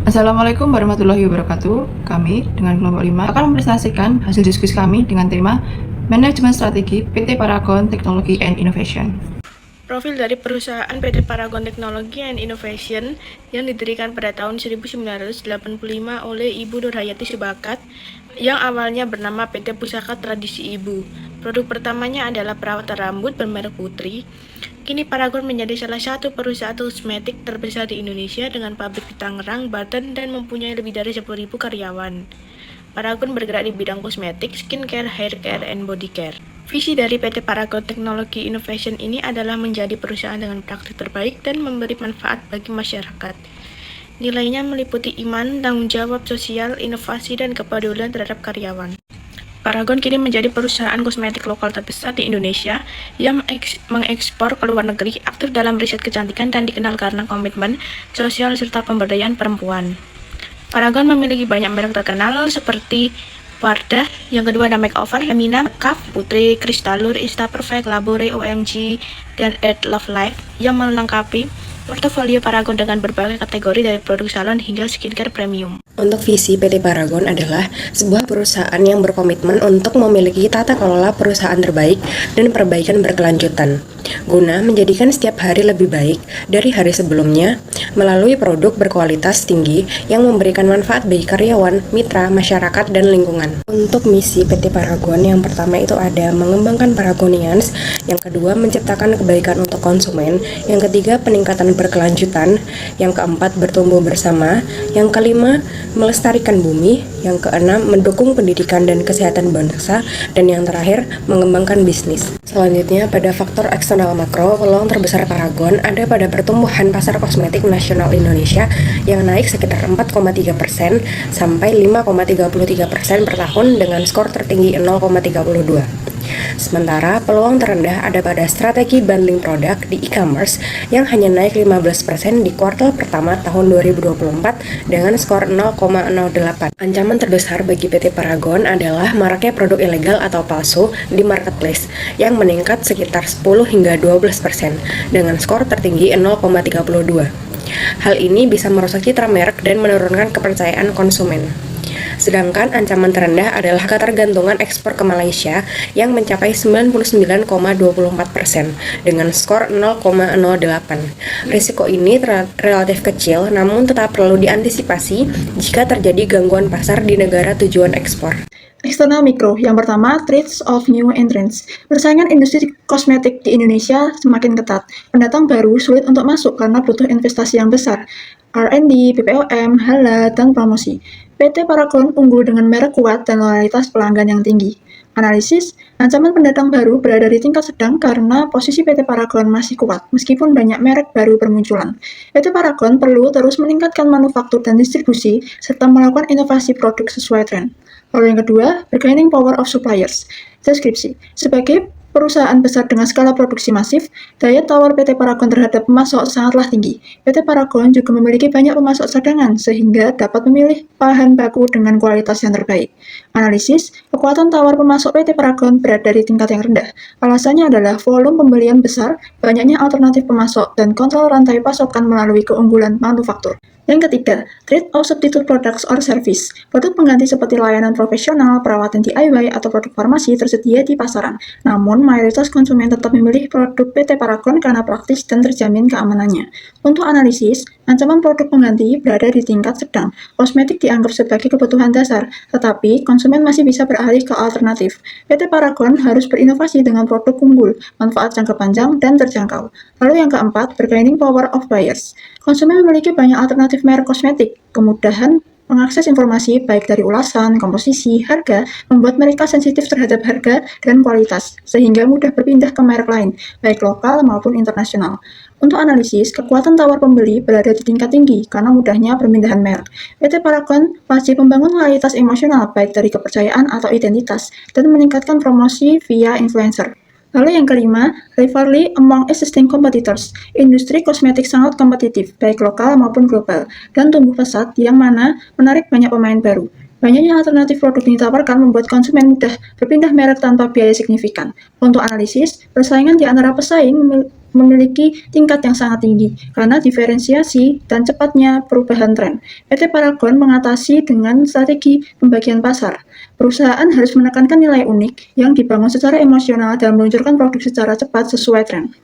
Assalamualaikum warahmatullahi wabarakatuh. Kami dengan kelompok 5 akan mempresentasikan hasil diskusi kami dengan tema Manajemen Strategi PT Paragon Technology and Innovation. Profil dari perusahaan PT Paragon Technology and Innovation yang didirikan pada tahun 1985 oleh Ibu Nurhayati Subakat yang awalnya bernama PT Pusaka Tradisi Ibu. Produk pertamanya adalah perawatan rambut bermerek Putri. Kini Paragon menjadi salah satu perusahaan kosmetik terbesar di Indonesia dengan pabrik di Tangerang, Banten, dan mempunyai lebih dari 10.000 karyawan. Paragon bergerak di bidang kosmetik, skincare, hair care, and body care. Visi dari PT Paragon Technology Innovation ini adalah menjadi perusahaan dengan praktik terbaik dan memberi manfaat bagi masyarakat. Nilainya meliputi iman, tanggung jawab sosial, inovasi, dan kepedulian terhadap karyawan. Paragon kini menjadi perusahaan kosmetik lokal terbesar di Indonesia yang mengekspor ke luar negeri, aktif dalam riset kecantikan, dan dikenal karena komitmen sosial serta pemberdayaan perempuan. Paragon memiliki banyak merek terkenal seperti Wardah, yang kedua ada Makeover, Femina, Makeup, Putri, Kristalur, Insta Perfect, Labore, OMG, dan Earth Love Life yang melengkapi portofolio Paragon dengan berbagai kategori dari produk salon hingga skincare premium. Untuk visi PT Paragon adalah sebuah perusahaan yang berkomitmen untuk memiliki tata kelola perusahaan terbaik dan perbaikan berkelanjutan, guna menjadikan setiap hari lebih baik dari hari sebelumnya melalui produk berkualitas tinggi yang memberikan manfaat bagi karyawan, mitra, masyarakat, dan lingkungan. Untuk misi PT Paragon yang pertama itu ada mengembangkan Paragonians, yang kedua menciptakan kebaikan untuk konsumen, yang ketiga peningkatan berkelanjutan, yang keempat bertumbuh bersama, yang kelima melestarikan bumi, yang keenam mendukung pendidikan dan kesehatan bangsa, dan yang terakhir mengembangkan bisnis. Selanjutnya pada faktor eksternal makro, peluang terbesar Paragon ada pada pertumbuhan pasar kosmetik nasional Indonesia yang naik sekitar 4,3% sampai 5,33% per tahun dengan skor tertinggi 0,32. Sementara peluang terendah ada pada strategi bundling produk di e-commerce yang hanya naik 15% di kuartal pertama tahun 2024 dengan skor 0,08. Ancaman terbesar bagi PT Paragon adalah maraknya produk ilegal atau palsu di marketplace yang meningkat sekitar 10 hingga 12% dengan skor tertinggi 0,32. Hal ini bisa merusak citra merek dan menurunkan kepercayaan konsumen. Sedangkan ancaman terendah adalah ketergantungan ekspor ke Malaysia yang mencapai 99,24% dengan skor 0,08. Risiko ini relatif kecil namun tetap perlu diantisipasi jika terjadi gangguan pasar di negara tujuan ekspor. Eksternal mikro, yang pertama, threats of new entrants. Persaingan industri kosmetik di Indonesia semakin ketat. Pendatang baru sulit untuk masuk karena butuh investasi yang besar. R&D, BPOM, halal, dan promosi. PT Paragon unggul dengan merek kuat dan loyalitas pelanggan yang tinggi. Analisis, ancaman pendatang baru berada di tingkat sedang karena posisi PT Paragon masih kuat, meskipun banyak merek baru bermunculan. PT Paragon perlu terus meningkatkan manufaktur dan distribusi, serta melakukan inovasi produk sesuai tren. Lalu yang kedua, bargaining power of suppliers. Deskripsi, sebagai perusahaan besar dengan skala produksi masif, daya tawar PT Paragon terhadap pemasok sangatlah tinggi. PT Paragon juga memiliki banyak pemasok cadangan, sehingga dapat memilih bahan baku dengan kualitas yang terbaik. Analisis, kekuatan tawar pemasok PT Paragon berada di tingkat yang rendah. Alasannya adalah volume pembelian besar, banyaknya alternatif pemasok, dan kontrol rantai pasokan melalui keunggulan manufaktur. Yang ketiga, trade of substitute products or service. Produk pengganti seperti layanan profesional, perawatan DIY, atau produk farmasi tersedia di pasaran. Namun, mayoritas konsumen tetap memilih produk PT Paragon karena praktis dan terjamin keamanannya. Untuk analisis, ancaman produk pengganti berada di tingkat sedang. Kosmetik dianggap sebagai kebutuhan dasar, tetapi konsumen masih bisa beralih ke alternatif. PT Paragon harus berinovasi dengan produk unggul, manfaat jangka panjang, dan terjangkau. Lalu yang keempat, bargaining power of buyers. Konsumen memiliki banyak alternatif merek kosmetik. Kemudahan mengakses informasi baik dari ulasan, komposisi, harga, membuat mereka sensitif terhadap harga dan kualitas, sehingga mudah berpindah ke merek lain, baik lokal maupun internasional. Untuk analisis, kekuatan tawar pembeli berada di tingkat tinggi karena mudahnya perpindahan merek. PT Paragon wajib membangun loyalitas emosional baik dari kepercayaan atau identitas, dan meningkatkan promosi via influencer. Lalu yang kelima, rivalry among existing competitors. Industri kosmetik sangat kompetitif, baik lokal maupun global, dan tumbuh pesat yang mana menarik banyak pemain baru. Banyaknya alternatif produk yang ditawarkan membuat konsumen mudah berpindah merek tanpa biaya signifikan. Untuk analisis, persaingan di antara pesaing memiliki tingkat yang sangat tinggi karena diferensiasi dan cepatnya perubahan tren. PT Paragon mengatasi dengan strategi pembagian pasar. Perusahaan harus menekankan nilai unik yang dibangun secara emosional dan meluncurkan produk secara cepat sesuai tren.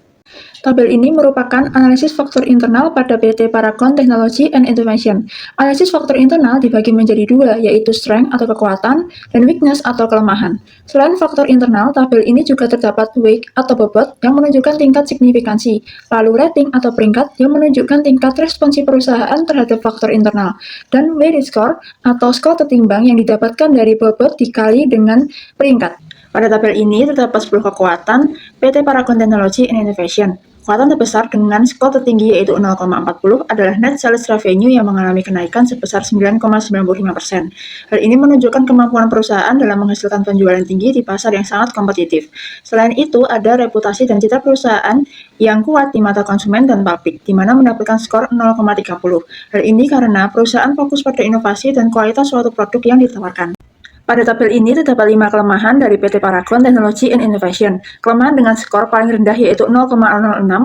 Tabel ini merupakan analisis faktor internal pada PT Paragon Technology and Innovation. Analisis faktor internal dibagi menjadi dua, yaitu strength atau kekuatan dan weakness atau kelemahan. Selain faktor internal, tabel ini juga terdapat weight atau bobot yang menunjukkan tingkat signifikansi, lalu rating atau peringkat yang menunjukkan tingkat responsi perusahaan terhadap faktor internal, dan weighted score atau skor tertimbang yang didapatkan dari bobot dikali dengan peringkat. Pada tabel ini terdapat 10 kekuatan PT Paragon Technology and Innovation. Kekuatan terbesar dengan skor tertinggi yaitu 0,40 adalah net sales revenue yang mengalami kenaikan sebesar 9,95%. Hal ini menunjukkan kemampuan perusahaan dalam menghasilkan penjualan tinggi di pasar yang sangat kompetitif. Selain itu, ada reputasi dan citra perusahaan yang kuat di mata konsumen dan publik, di mana mendapatkan skor 0,30. Hal ini karena perusahaan fokus pada inovasi dan kualitas suatu produk yang ditawarkan. Pada tabel ini terdapat 5 kelemahan dari PT Paragon Technology and Innovation. Kelemahan dengan skor paling rendah yaitu 0,06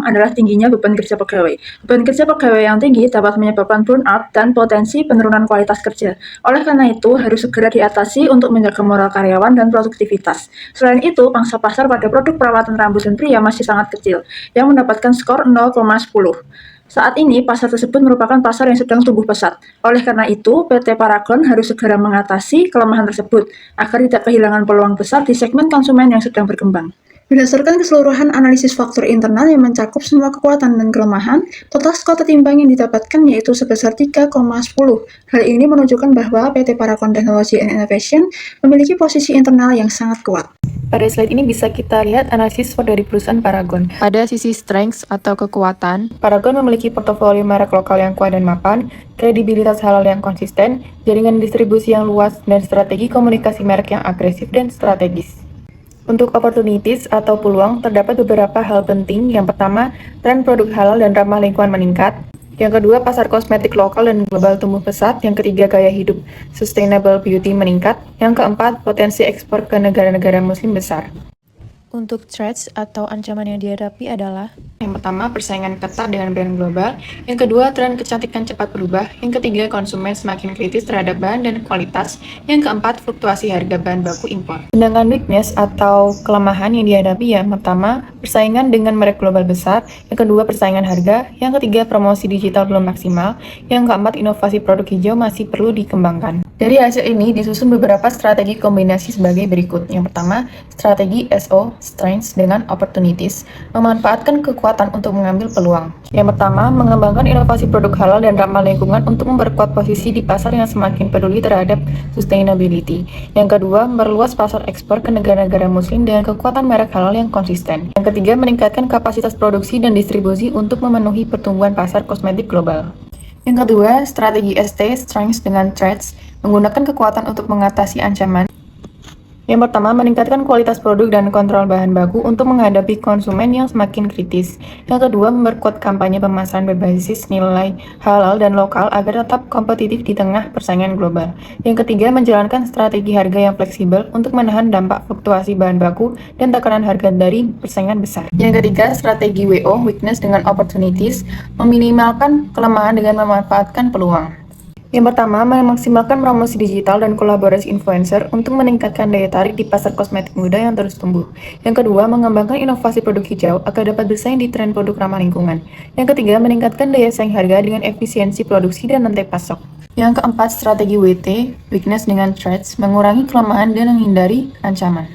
adalah tingginya beban kerja pegawai. Beban kerja pegawai yang tinggi dapat menyebabkan burnout dan potensi penurunan kualitas kerja. Oleh karena itu, harus segera diatasi untuk menjaga moral karyawan dan produktivitas. Selain itu, pangsa pasar pada produk perawatan rambut dan pria masih sangat kecil, yang mendapatkan skor 0,10. Saat ini, pasar tersebut merupakan pasar yang sedang tumbuh pesat. Oleh karena itu, PT Paragon harus segera mengatasi kelemahan tersebut agar tidak kehilangan peluang besar di segmen konsumen yang sedang berkembang. Berdasarkan keseluruhan analisis faktor internal yang mencakup semua kekuatan dan kelemahan, total skor tertimbang yang didapatkan yaitu sebesar 3,10. Hal ini menunjukkan bahwa PT Paragon Technology and Innovation memiliki posisi internal yang sangat kuat. Pada slide ini bisa kita lihat analisis SWOT dari perusahaan Paragon. Pada sisi strengths atau kekuatan, Paragon memiliki portofolio merek lokal yang kuat dan mapan, kredibilitas halal yang konsisten, jaringan distribusi yang luas, dan strategi komunikasi merek yang agresif dan strategis. Untuk opportunities atau peluang, terdapat beberapa hal penting. Yang pertama, tren produk halal dan ramah lingkungan meningkat. Yang kedua, pasar kosmetik lokal dan global tumbuh pesat. Yang ketiga, gaya hidup sustainable beauty meningkat. Yang keempat, potensi ekspor ke negara-negara muslim besar. Untuk threats atau ancaman yang dihadapi adalah: yang pertama, persaingan ketat dengan brand global. Yang kedua, tren kecantikan cepat berubah. Yang ketiga, konsumen semakin kritis terhadap bahan dan kualitas. Yang keempat, fluktuasi harga bahan baku impor. Sedangkan weakness atau kelemahan yang dihadapi yang pertama, persaingan dengan merek global besar. Yang kedua, persaingan harga. Yang ketiga, promosi digital belum maksimal. Yang keempat, inovasi produk hijau masih perlu dikembangkan. Dari hasil ini disusun beberapa strategi kombinasi sebagai berikut. Yang pertama, strategi SO, strengths dengan opportunities, memanfaatkan kekuatan untuk mengambil peluang. Yang pertama, mengembangkan inovasi produk halal dan ramah lingkungan untuk memperkuat posisi di pasar yang semakin peduli terhadap sustainability. Yang kedua, memperluas pasar ekspor ke negara-negara muslim dengan kekuatan merek halal yang konsisten. Yang ketiga, meningkatkan kapasitas produksi dan distribusi untuk memenuhi pertumbuhan pasar kosmetik global. Yang kedua, strategi ST, strengths dengan threats, menggunakan kekuatan untuk mengatasi ancaman. Yang pertama, meningkatkan kualitas produk dan kontrol bahan baku untuk menghadapi konsumen yang semakin kritis. Yang kedua, memperkuat kampanye pemasaran berbasis nilai halal dan lokal agar tetap kompetitif di tengah persaingan global. Yang ketiga, menjalankan strategi harga yang fleksibel untuk menahan dampak fluktuasi bahan baku dan tekanan harga dari persaingan besar. Yang ketiga, strategi WO, weakness dengan opportunities, meminimalkan kelemahan dengan memanfaatkan peluang. Yang pertama, memaksimalkan promosi digital dan kolaborasi influencer untuk meningkatkan daya tarik di pasar kosmetik muda yang terus tumbuh. Yang kedua, mengembangkan inovasi produk hijau agar dapat bersaing di tren produk ramah lingkungan. Yang ketiga, meningkatkan daya saing harga dengan efisiensi produksi dan rantai pasok. Yang keempat, strategi WT, weakness dengan threats, mengurangi kelemahan dan menghindari ancaman.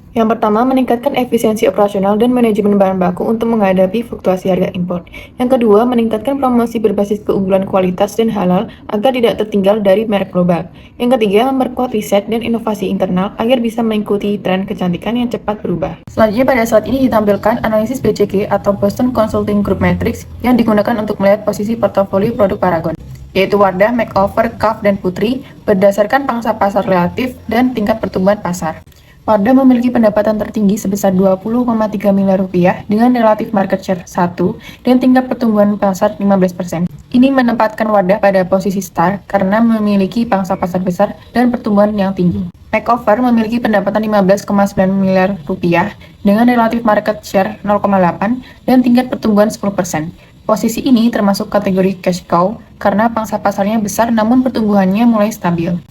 Yang pertama, meningkatkan efisiensi operasional dan manajemen bahan baku untuk menghadapi fluktuasi harga impor. Yang kedua, meningkatkan promosi berbasis keunggulan kualitas dan halal agar tidak tertinggal dari merek global. Yang ketiga, memperkuat riset dan inovasi internal agar bisa mengikuti tren kecantikan yang cepat berubah. Selanjutnya, pada saat ini ditampilkan analisis BCG atau Boston Consulting Group Matrix yang digunakan untuk melihat posisi portofolio produk Paragon, yaitu Wardah, Makeover, Cuff, dan Putri berdasarkan pangsa pasar relatif dan tingkat pertumbuhan pasar. Wardah memiliki pendapatan tertinggi sebesar 20,3 miliar rupiah dengan relatif market share 1 dan tingkat pertumbuhan pasar 15%. Ini menempatkan Wadah pada posisi star karena memiliki pangsa pasar besar dan pertumbuhan yang tinggi. Makeover memiliki pendapatan 15,9 miliar rupiah dengan relatif market share 0,8 dan tingkat pertumbuhan 10%. Posisi ini termasuk kategori cash cow karena pangsa pasarnya besar namun pertumbuhannya mulai stabil.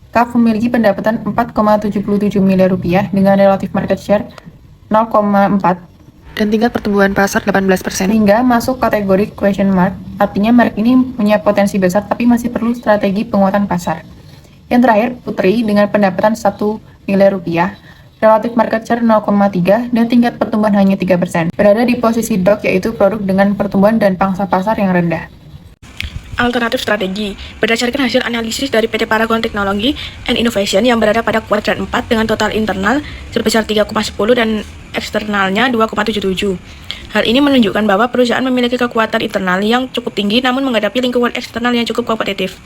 KAF memiliki pendapatan 4,77 miliar rupiah dengan relatif market share 0,4 dan tingkat pertumbuhan pasar 18%, hingga masuk kategori question mark, artinya merek ini punya potensi besar tapi masih perlu strategi penguatan pasar. Yang terakhir, Putri dengan pendapatan 1 miliar rupiah, relatif market share 0,3 dan tingkat pertumbuhan hanya 3%, berada di posisi dog yaitu produk dengan pertumbuhan dan pangsa pasar yang rendah. Alternatif strategi berdasarkan hasil analisis dari PT Paragon Technology and Innovation yang berada pada kuadran 4 dengan total internal sebesar 3,10 dan eksternalnya 2,77. Hal ini menunjukkan bahwa perusahaan memiliki kekuatan internal yang cukup tinggi namun menghadapi lingkungan eksternal yang cukup kompetitif.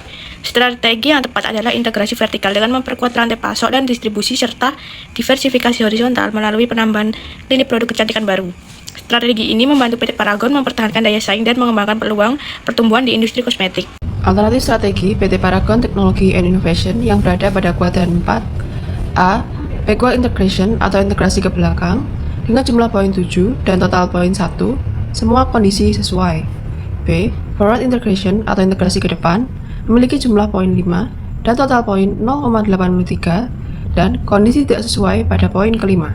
Strategi yang tepat adalah integrasi vertikal dengan memperkuat rantai pasok dan distribusi serta diversifikasi horizontal melalui penambahan lini produk kecantikan baru. Strategi ini membantu PT Paragon mempertahankan daya saing dan mengembangkan peluang pertumbuhan di industri kosmetik. Alternatif strategi PT Paragon Technology and Innovation yang berada pada kuadran 4. A. Backward integration atau integrasi ke belakang dengan jumlah poin 7 dan total poin 1, semua kondisi sesuai. B. Forward integration atau integrasi ke depan memiliki jumlah poin 5 dan total poin 0,83 dan kondisi tidak sesuai pada poin kelima.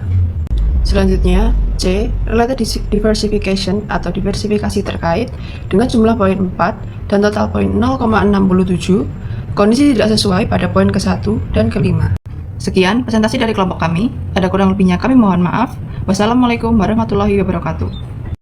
Selanjutnya, C. Related diversification atau diversifikasi terkait dengan jumlah poin 4 dan total poin 0,67, kondisi tidak sesuai pada poin ke-1 dan ke-5. Sekian presentasi dari kelompok kami. Ada kurang lebihnya kami mohon maaf. Wassalamualaikum warahmatullahi wabarakatuh.